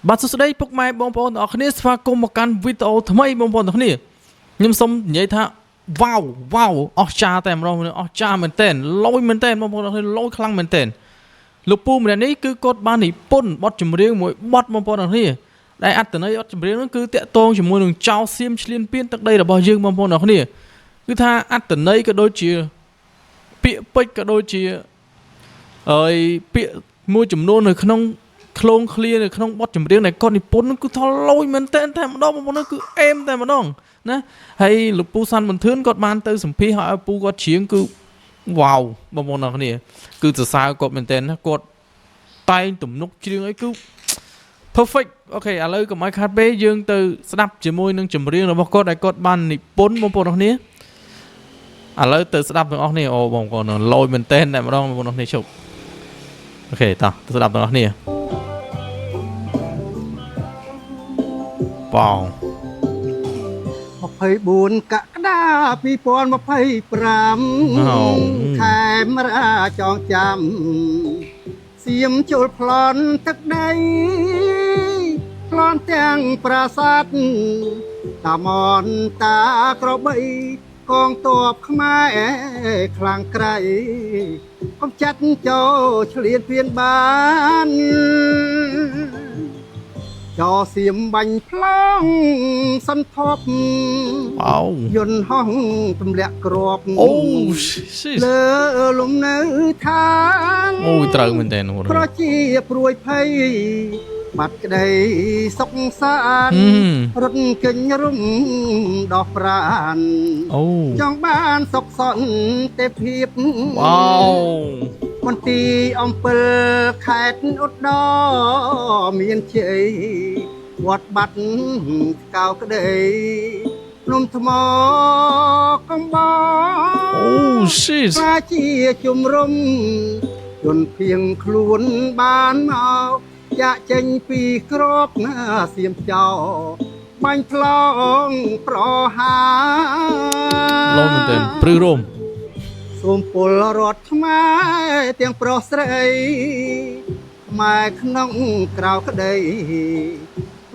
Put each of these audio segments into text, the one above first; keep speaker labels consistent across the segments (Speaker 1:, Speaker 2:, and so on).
Speaker 1: បាទសួស្តីពុកម៉ែបងប្អូនទាំងអស់គ្នាស្វាគមន៍មកកាន់វីដេអូថ្មីបងប្អូនទាំងគ្នាខ្ញុំសូមនិយាយថាវ៉ាវអស្ចារ្យតែម្ដងអស្ចារ្យមែនទែនលយមែនទែនបងប្អូនទាំងគ្នាលយខ្លាំងមែនទែនលោកពូម្នាក់នេះគឺគាត់បាននិពន្ធបទចម្រៀងមួយបទបងប្អូនទាំងគ្នាដែលអត្ថន័យបទចម្រៀងនោះគឺតាក់ទងជាមួយនឹងចៅសៀមឆ្លៀនពៀនទឹកដីរបស់យើងបងប្អូនទាំងគ្នាគឺថាអត្ថន័យក៏ដូចជាពាក្យពេចន៍ក៏ដូចជាពាក្យមួយចំនួននៅក្នុងក្លងឃ្លានៅក្នុងបទចម្រៀងដែលគាត់និពន្ធគឺថលលយមែនតែម្ដងបងប្អូនគឺអេមតែម្ដងណាហើយលោកពូសាន់បន្ទឿនគាត់បានទៅសម្ភាសឲ្យពូគាត់ច្រៀងគឺវ៉ាវបងប្អូនទាំងគ្នាគឺសរសើរគាត់មែនតែណាគាត់តែងទំនុកច្រៀងអីគឺ perfect អូខេឥឡូវកុំឲ្យខាត់ពេកយើងទៅស្ដាប់ជាមួយនឹងចម្រៀងរបស់គាត់ដែលគាត់បាននិពន្ធបងប្អូនទាំងគ្នាឥឡូវទៅស្ដាប់ទាំងអស់គ្នាអូបងប្អូនលយមែនតែម្ដងបងប្អូនទាំងគ្នាជប់អូខេតោះទៅស្ដាប់ទាំងអស់គ្នាបង
Speaker 2: 24កក្កដា2025ខែមករាចងចាំសៀមជុលប្លន់ទឹកដីប្លន់ទាំងប្រាសាទតាមនតាក្របីកងទ័ពខ្មែរខ្លាំងក្រៃកុំចាត់ចូលឆ្លៀនពៀនបានចោសៀមបាញ់ប្លង់សន្ធប់យន្តហោះទម្លាក់គ្រាប់
Speaker 1: អូ
Speaker 2: លើលំនៅឋាន
Speaker 1: អូយត្រូវមែនតើ
Speaker 2: ប្រជាព្រួយភ័យបាត់ក្តីសុខសាន្តរត់កិញរំដោះប្រាន
Speaker 1: អូ
Speaker 2: ចង់បានសុខសន្តិភាព
Speaker 1: វ៉ាវ
Speaker 2: មន្ទីរអំពិលខេត្តឧត្តរមានជ័យវត្តបាត់កៅក្តីភ្នំថ្មកំបោ
Speaker 1: អូស៊ីស
Speaker 2: ជាជំរំជន់ភៀងខ្លួនបានមកចាក់ចេញពីក្របណាសៀមចោបាញ់ផ្លងប្រហា
Speaker 1: លោមែនទែនព្រឺរោម
Speaker 2: សូមពលរដ្ឋខ្មែរទាំងប្រុសស្រីខ្មែរក្នុងក្រៅក្តី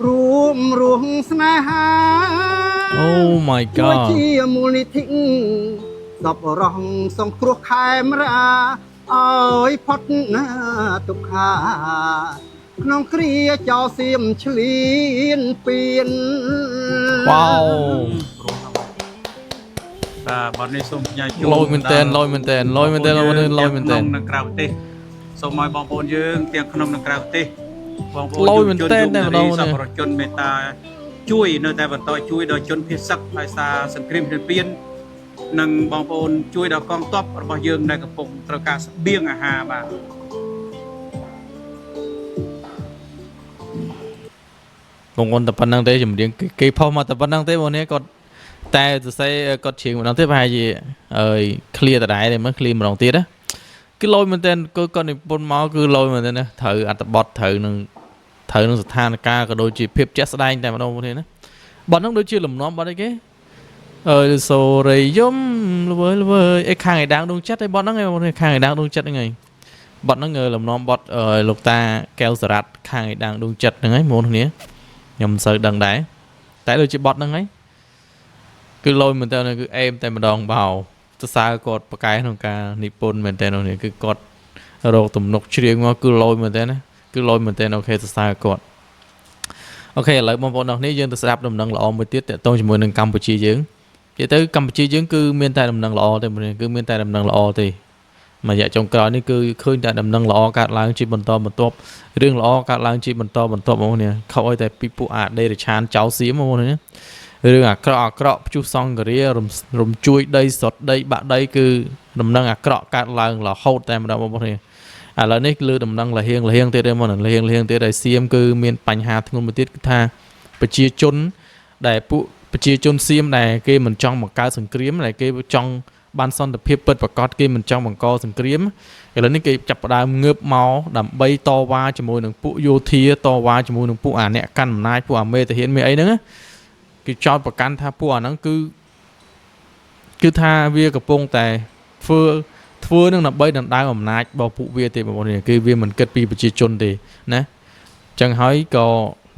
Speaker 2: រួមរស់ស្នេហា
Speaker 1: Oh my god
Speaker 2: ជាមូលនិធិសពរងសង្គ្រោះខេមរាឲ្យផុតណាទុក្ខាក្នុងគ្រាចោសៀមឆ្លៀនពៀន
Speaker 1: វ៉ាវ
Speaker 3: បាទនេះសូមផ្ញើជូន
Speaker 1: លយមែនតើលយមែនតើលយមែនតើលយមែនតើ
Speaker 3: នៅក្រៅប្រទេសសូមឲ្យបងប្អូនយើងទាំងក្នុងនិងក្រៅប្រទេសបងប្អូន
Speaker 1: លយមែនតើតែម្ដង
Speaker 3: សប្បុរសជនមេត្តាជួយនៅតែបន្តជួយដល់ជនភៀសសឹកដោយសារសង្គ្រាមឆ្លៀនពៀននិងបងប្អូនជួយដល់កងទ័ពរបស់យើងដែលកំពុងត្រូវការស្បៀងអាហារបាទ
Speaker 1: បងប្អូនតែប៉ុណ្្នឹងទេចម្រៀងគេផុសមកតែប៉ុណ្្នឹងទេបងនេះគាត់តែសរសេរគាត់ច្រៀងម្ដងទៀតប្រហែលជាឃ្លាដដែលទេមើលឃ្លាម្ដងទៀតណាគឺលយមែនតើគាត់និពន្ធមកគឺលយមែនតើណាត្រូវអត្ថបទត្រូវនឹងស្ថានភាពក៏ដូចជាភាពជាក់ស្ដែងតែម្ដងបងនេះណាបទហ្នឹងដូចជាលំនាំបទអីគេសូរីយំល្វើអីខាងឯដាងដងចិត្តឯបទហ្នឹងឯបងខាងឯដាងដងចិត្តហ្នឹងឯងបទហ្នឹងលំនាំបទលោកតាកែវសារ៉ាត់ខាងឯដាងដងចិត្តហ្នឹងឯងបងនេះខ្ញុំមិនសូវដឹងដែរតែដូចជាបទហ្នឹងឯងគឺលយមែនតើគឺអេមតែម្ដងបោសរសើរគាត់ប្រកែក្នុងការនិពន្ធមែនតើនោះនេះគឺគាត់រកទំនុកច្រៀងមកគឺលយមែនតើណាគឺលយមែនតើអូខេសរសើរគាត់អូខេឥឡូវបងប្អូនទាំងនេះយើងទៅស្ដាប់ដំណឹងល្អមួយទៀតទាក់ទងជាមួយនឹងកម្ពុជាយើងនិយាយទៅកម្ពុជាយើងគឺមានតែដំណឹងល្អទេគឺមានតែដំណឹងល្អទេមួយរយៈចុងក្រោយនេះគឺឃើញតែដំណឹងល្អកើតឡើងជាបន្តបន្ទាប់រឿងល្អកើតឡើងជាបន្តបន្ទាប់បងប្អូននេះខុសឲ្យតែពីពួកអាដេរឆានចៅសៀមបងប្អូននេះរឿងអាក្រក់ព្យុះសង្ឃរារំជួយដីសុតដីបាក់ដីគឺដំណឹងអាក្រក់កើតឡើងរហូតតែម្ដងបងប្អូននេះឥឡូវនេះលើដំណឹងលហៀងទៀតទេមកលហៀងទៀតដែលសៀមគឺមានបញ្ហាធ្ងន់មួយទៀតគឺថាប្រជាជនដែលពួកប្រជាជនសៀមដែលគេមិនចង់បង្កើតសង្គ្រាមដែលគេចង់បានសន្តិភាពពិតប្រាកដគេមិនចង់បង្កសង្គ្រាមឥឡូវនេះគេចាប់ផ្ដើមងើបមកដើម្បីតវ៉ាជាមួយនឹងពួកយោធាតវ៉ាជាមួយនឹងពួកអាអ្នកកាន់អំណាចពួកអាមេតាហ៊ានមានអីហ្នឹងគេចោទប្រកាន់ថាពួកអាហ្នឹងគឺថាវាកំពុងតែធ្វើនឹងដើម្បីដណ្ដើមអំណាចរបស់ពួកវាទេបងប្អូនគឺវាមិនគិតពីប្រជាជនទេណាចឹងហើយក៏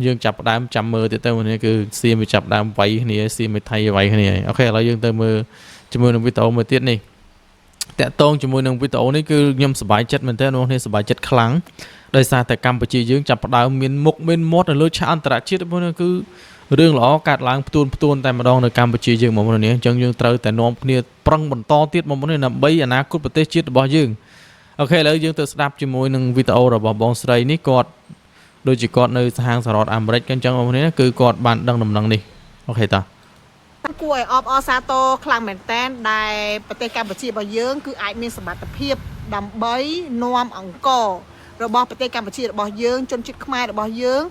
Speaker 1: dương chập đám chăm mơ thì tới một này cứ xia mới chập đám váy này xia mới thay váy này ok là dương tới mơ chăm mơ nông vi tổ mới tiết nàyแต่ตรงจมูกนางวิโตนี่คือยมสบายจัดมันแต่น้องนี่สบายจัดครั้งโดยสารแต่กัมพูชียืงจับดาวมีนมุกมีนมดในเลือดชาอันตรายชิดพวกนั้นคือเรื่องหล่อการล้างประตูแต่มาดองในกัมพูชียืงหมดวันนี้จังยืงเตอแต่น้องเนี่ยปรังบนตอติดมาวันนี้นะใบอนาคตประเทศชิดบ่ยืงโอเคแล้วยืงเตอสดับจมูกนางวิโตเราบอกบองสไลนี่กอดโดยจีกอดในทางสหรัฐอเมริกกันจังวันนี้คือกอดบานดังนำนี่โอเคต่อ
Speaker 4: គួរឲ្យអបអរសាទរខ្លាំងមែនតើដែលប្រទេសកម្ពុជារបស់យើងគឺអាចមានសមត្ថភាពដើម្បីនាំអង្គរបស់ប្រទេសកម្ពុជារបស់យើងជនជាតិខ្មែររបស់យើង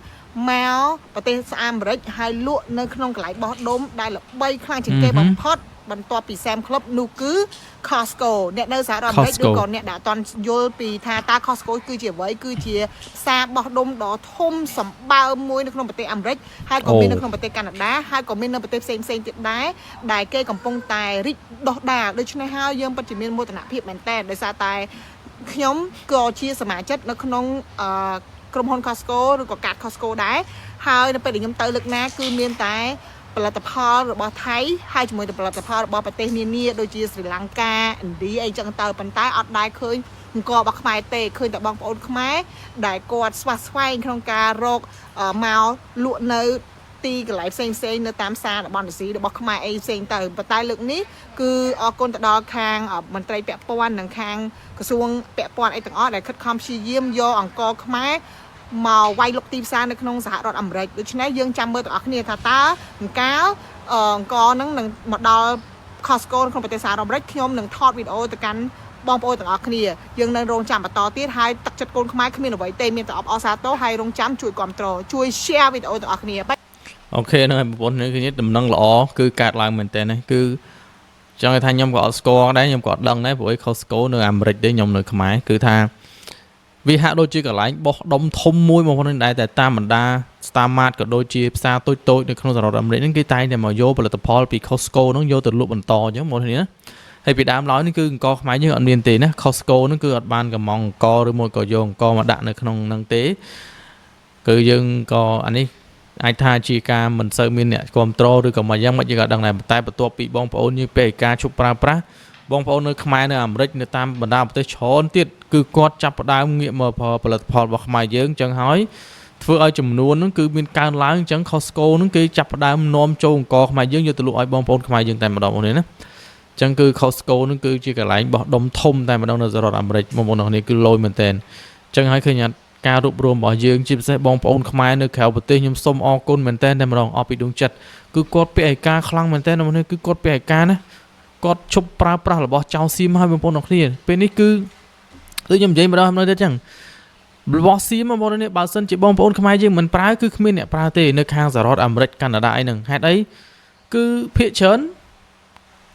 Speaker 4: មកប្រទេសអាមេរិកហើយលក់នៅក្នុងកន្លែងបោះដុំដែលល្បីខ្លាំងជាងគេបំផុតបន្ទាប់ពី Sam Club នោះគឺ Costco អ្នកនៅសហរដ្ឋអាមេរិកឬក៏អ្នកដែលអត់ទាន់យល់ពីថាតើ Costco គឺជាអ្វីគឺជាផ្សារបោះដុំដ៏ធំសម្បើមមួយនៅក្នុងប្រទេសអាមេរិកហើយក៏មាននៅក្នុងប្រទេសកាណាដាហើយក៏មាននៅប្រទេសផ្សេងៗទៀតដែរដែលគេកំពុងតែរីកដុះដាលដូច្នេះហើយយើងពិតជាមានមោទនភាពមែនតើដោយសារតែខ្ញុំក៏ជាសមាជិកនៅក្នុងក្រុមហ៊ុន Costco ឬក៏កាត Costco ដែរហើយនៅពេលដែលខ្ញុំទៅលើកណាគឺមានតែផលិតផលរបស់ថៃហើយជាមួយនឹងផលិតផលរបស់ប្រទេសនានាដូចជាស្រីលង្កាឥណ្ឌាអីចឹងទៅប៉ុន្តែអត់ដែរឃើញអង្គរបស់ខ្មែរទេឃើញតែបងប្អូនខ្មែរដែលគាត់ស្វះស្វែងក្នុងការរកមកលក់នៅទីកន្លែងផ្សេងនៅតាមផ្សារតំបន់អាស៊ីរបស់ខ្មែរអីផ្សេងទៅប៉ុន្តែលើកនេះគឺអរគុណទៅដល់ខាងមន្ត្រីពាក់ព័ន្ធនិងខាងក្រសួងពាក់ព័ន្ធអីទាំងអស់ដែលខិតខំព្យាយាមយកអង្គខ្មែរមកវាយលុកទីផ្សារនៅក្នុងសហរដ្ឋអាមេរិកដូច្នេះយើងចាំមើលទាំងអស់គ្នាថាតើអង្គហ្នឹងនឹងមកដល់ Costco ក្នុងប្រទេសសហរដ្ឋអាមេរិកខ្ញុំនឹងថតវីដេអូទៅកាន់បងប្អូនទាំងអស់គ្នាយើងនៅរងចាំបន្តទៀតហើយទឹកចិត្តកូនខ្មែរគ្មានអ្វីទេមានតែអបអរសាទរហើយរងចាំជួយគ្រប់គ្រងជួយ share វីដេអូទាំងអស់គ្នា
Speaker 1: អូខេហ្នឹងហើយបងប្អូននេះគឺដំណឹងល្អគឺកាត់ឡើងមែនតើនេះគឺចង់ឲ្យថាខ្ញុំក៏អត់ស្គាល់ដែរខ្ញុំក៏អត់ដឹងដែរព្រោះឯ Costco នៅអាមេរិកទេខ្ញុំនៅខ្មែរគឺថាវាហាក់ដូចជាកន្លែងបោះដុំធំមួយបងប្អូនដែរតែតាមបណ្ដា Starmart ក៏ដូចជាផ្សារតូចៗនៅក្នុងសហរដ្ឋអាមេរិកហ្នឹងគេតែងតែមកយកផលិតផលពី Costco ហ្នឹងយកទៅលក់បន្តអញ្ចឹងបងប្អូនណាហើយពីដើមឡើយនេះគឺអង្គខ្មែរយើងអត់មានទេណា Costco ហ្នឹងគឺអត់បានកំងអង្គឬមួយក៏យកអង្គមកដាក់នៅក្នុងហ្នឹងទេគឺយើងក៏អានេះអាចថាជាការមិនសូវមានអ្នកគ្រប់គ្រងឬក៏មកយ៉ាងមិនយើងក៏ដឹងដែរតែបន្ទាប់ពីបងប្អូនយើងពេលការជប់ប្រើប្រាស់បងប្អូននៅខ្មែរនៅអាមេរិកនៅតាមបណ្ដាប្រទេសច្រើនទៀតគឺគាត់ចាប់ផ្ដើមងាកមកផលិតផលរបស់ខ្មែរយើងអញ្ចឹងហើយធ្វើឲ្យចំនួនហ្នឹងគឺមានកើនឡើងអញ្ចឹង Costco ហ្នឹងគេចាប់ផ្ដើមនាំចូលអង្គខ្មែរយើងយកទៅលក់ឲ្យបងប្អូនខ្មែរយើងតែម្ដងនេះណាអញ្ចឹងគឺ Costco ហ្នឹងគឺជាកន្លែងបោះដុំធំតែម្ដងនៅសហរដ្ឋអាមេរិកបងប្អូននេះគឺលយមែនតើអញ្ចឹងហើយឃើញការរួបរวมរបស់យើងជាពិសេសបងប្អូនខ្មែរនៅក្រៅប្រទេសខ្ញុំសូមអរគុណមែនតើតែម្ដងអស់ពីដួងចិត្តគឺគាត់ពាក់ឯកាខ្លាំងមែនតើនេះគឺគាត់ពាក់ឯកាណាគាត់ឈប់ប្រើប្រាស់របស់ចៅស៊ីមឲ្យបងប្អូនអរគ្នាពេលនេះគឺខ្ញុំនិយាយម្ដងហើយទៅចឹងរបស់ស៊ីមបងប្អូននេះបើសិនជាបងប្អូនខ្មែរយើងមិនប្រើគឺគ្មានអ្នកប្រើទេនៅខាងសហរដ្ឋអាមេរិកកាណាដាអីហ្នឹងហេតុអីគឺភាគច្រើន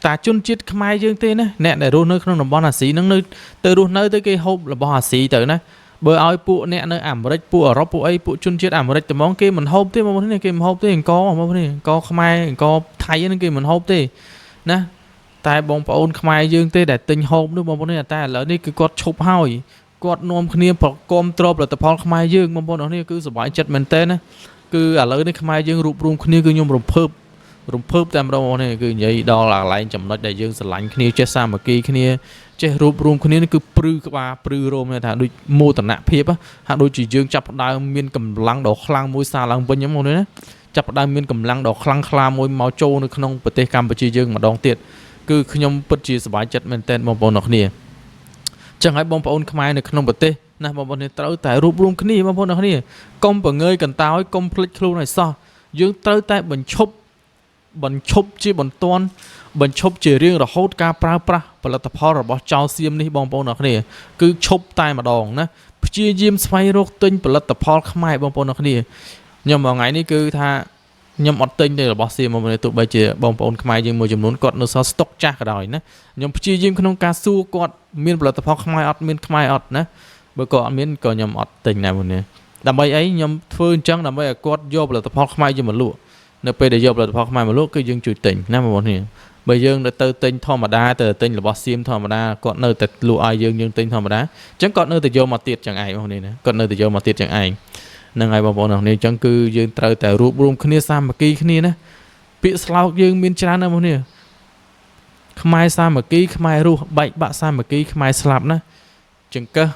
Speaker 1: តាជនជាតិខ្មែរយើងទេណាអ្នកដែលរស់នៅក្នុងតំបន់អាស៊ីហ្នឹងនៅទៅរស់នៅទៅគេហូបរបស់អាស៊ីទៅណាបើឲ្យពួកអ្នកនៅអាមេរិកពួកអឺរ៉ុបពួកអីពួកជនជាតិអាមេរិកតែហ្មងគេមិនហូបទេបងប្អូននេះគេមិនហូបទេអង្គបងប្អូននេះអង្គខ្មែរអង្គថៃហ្នឹងគេមិនហូបទេណាតែបងប្អូនខ្មែរយើងទេដែលទិញហូបនោះបងប្អូននេះតែឥឡូវនេះគឺគាត់ឈប់ហើយគាត់នាំគ្នាប្រគំទ្រផលិតផលខ្មែរយើងបងប្អូនអរនេះគឺសប្បាយចិត្តមែនតើណាគឺឥឡូវនេះខ្មែរយើងរួបរวมគ្នាគឺខ្ញុំរំភើបតែម្ដងបងប្អូននេះគឺនិយាយដល់កន្លែងចំណុចដែលយើងស្រឡាញ់គ្នាចេះសាមគ្គីគ្នាចេះរួបរวมគ្នានេះគឺព្រឺក្បាលព្រឺរោមថាដូចមោទនភាពហាក់ដូចជាយើងចាប់ផ្ដើមមានកម្លាំងដ៏ខ្លាំងមួយសារឡើងវិញហ្នឹងបងប្អូនណាចាប់ផ្ដើមមានកម្លាំងដ៏ខ្លាំងក្លាមួយមកចូលនៅក្នុងប្រទេសកម្ពុជាយើងម្ដងទៀតគឺខ្ញុំពិតជាសប្បាយចិត្តមែនទែនបងប្អូនអរគ្នាចឹងហើយបងប្អូនខ្មែរនៅក្នុងប្រទេសណាបងប្អូនត្រូវតែរួបរวมគ្នាបងប្អូនអរគ្នាកុំប្រងើយកន្តើយកុំភ្លេចខ្លួនឲ្យសោះយើងត្រូវតែបញ្ឈប់ជាបន្ទាន់បញ្ឈប់ជារៀងរហូតការប្រើប្រាស់ផលិតផលរបស់ចៅសៀមនេះបងប្អូនអរគ្នាគឺឈប់តែម្ដងណាព្យាយាមស្វែងរកទិញផលិតផលខ្មែរបងប្អូនអរគ្នាខ្ញុំមួយថ្ងៃនេះគឺថាខ្ញុំអត់ទិញទេរបស់សៀមមកទោះបីជាបងប្អូនខ្មែរយើងមួយចំនួនគាត់នៅសល់ស្តុកចាស់ក៏ដោយណាខ្ញុំព្យាយាមក្នុងការសួរគាត់មានផលិតផលខ្មែរអត់មានខ្មែរអត់ណាបើគាត់អត់មានក៏ខ្ញុំអត់ទិញដែរបងនេះដើម្បីអីខ្ញុំធ្វើអញ្ចឹងដើម្បីឲ្យគាត់យកផលិតផលខ្មែរយើងមកលក់នៅពេលដែលយកផលិតផលខ្មែរមកលក់គឺយើងជួយទិញណាបងប្អូននេះបើយើងទៅទិញធម្មតាទៅទិញរបស់សៀមធម្មតាគាត់នៅតែលក់ឲ្យយើងទិញធម្មតាអញ្ចឹងគាត់នៅតែយកមកទៀតចឹងឯងបងប្អូននេះណាគាត់នៅតែយកមកទៀតចឹងឯង នឹងហើយបងប្អូនទាំងនេះអញ្ចឹងគឺយើងត្រូវតែរួបរวมគ្នាសាមគ្គីគ្នាណាពាក្យស្លោកយើងមានច្រើនណាស់បងប្អូនខ្មែរសាមគ្គីខ្មែររស់បែកបាក់សាមគ្គីខ្មែរស្លាប់ណាចង្កឹះ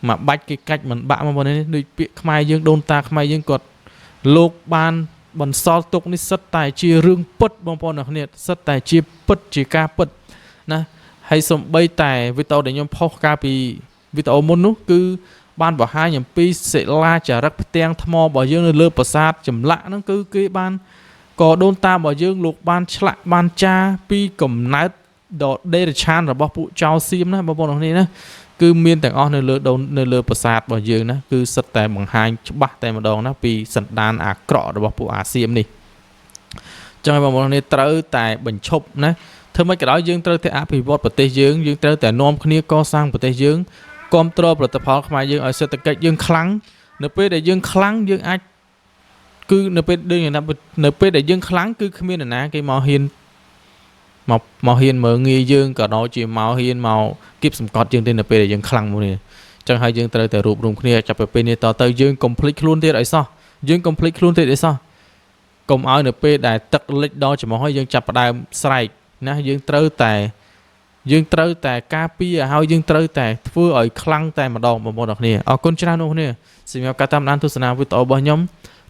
Speaker 1: មកបាច់គេកាច់មិនបាក់បងប្អូននេះដូចពាក្យខ្មែរយើងដូនតាខ្មែរយើងគាត់លោកបានបន្សល់ទុកនេះសិតតែជារឿងពិតបងប្អូនទាំងគ្នាសិតតែជាពិតជាការពិតណាហើយសំបីតែវីដេអូដែលខ្ញុំផុសកាលពីវីដេអូមុននោះគឺបានបង្ហាញអំពីសិលាចារឹកផ្ទាំងថ្មរបស់យើងនៅលើប្រាសាទចម្លាក់ហ្នឹងគឺគេបានក៏ដូនតារបស់យើងលោកបានឆ្លាក់បានចារពីកំណើតដល់ដេរឆានរបស់ពួកចៅសៀមណាបងប្អូនទាំងនេះណាគឺមានទាំងអស់នៅលើប្រាសាទរបស់យើងណាគឺសិតតែបង្ហាញច្បាស់តែម្ដងណាពីសន្តានអាក្រក់របស់ពួកអាសៀមនេះចឹងហើយបងប្អូននេះត្រូវតែបញ្ឈប់ណាធ្វើម៉េចក៏ដោយយើងត្រូវតែអភិវឌ្ឍប្រទេសយើងត្រូវតែនាំគ្នាកសាងប្រទេសយើងគ្រប់គ្រងផលិតផលខ្មែរយើងឲ្យសេដ្ឋកិច្ចយើងខ្លាំងនៅពេលដែលយើងខ្លាំងយើងអាចគឺនៅពេលដែលយើងខ្លាំងគឺគ្មាននរណាគេមកហ៊ានមើងងាយយើងក៏ដូចជាមកហ៊ានមកគៀបសម្កត់យើងទេនៅពេលដែលយើងខ្លាំងមួយនេះចឹងហើយយើងត្រូវតែរួបរวมគ្នាចាប់ពីពេលនេះតទៅយើងកុំភ្លេចខ្លួនទៀតអីសោះកុំឲ្យនៅពេលដែលទឹកលិចដល់ច្រមុះហើយយើងចាប់ផ្ដើមស្រែកណាយើងត្រូវតែការពារហើយយើងត្រូវតែធ្វើឲ្យខ្លាំងតែម្ដងបងប្អូនទាំងគ្នាអរគុណច្រើនបងប្អូនគ្នាសម្រាប់ការតាមដានទស្សនាវីដេអូរបស់ខ្ញុំ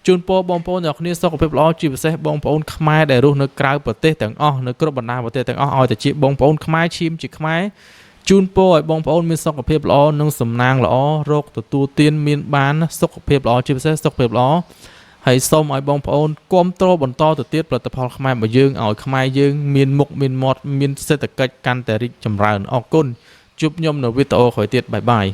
Speaker 1: ជូនពរបងប្អូនទាំងគ្នាសុខភាពល្អជាពិសេសបងប្អូនខ្មែរដែលរស់នៅក្រៅប្រទេសទាំងអស់នៅគ្រប់បណ្ដាប្រទេសទាំងអស់ឲ្យតែជាបងប្អូនខ្មែរឈាមជាខ្មែរជូនពរឲ្យបងប្អូនមានសុខភាពល្អនិងសំណាងល្អរកទទួលទានមានបានសុខភាពល្អជាពិសេសសុខភាពល្អហើយសូមឲ្យបងប្អូនគ្រប់គ្រងបន្តទៅទៀតផលិតផលខ្មែររបស់យើងឲ្យខ្មែរយើងមានមុខមានមាត់មានសេដ្ឋកិច្ចកាន់តែរីកចម្រើនអរគុណជួបខ្ញុំនៅវីដេអូក្រោយទៀតបាយបាយ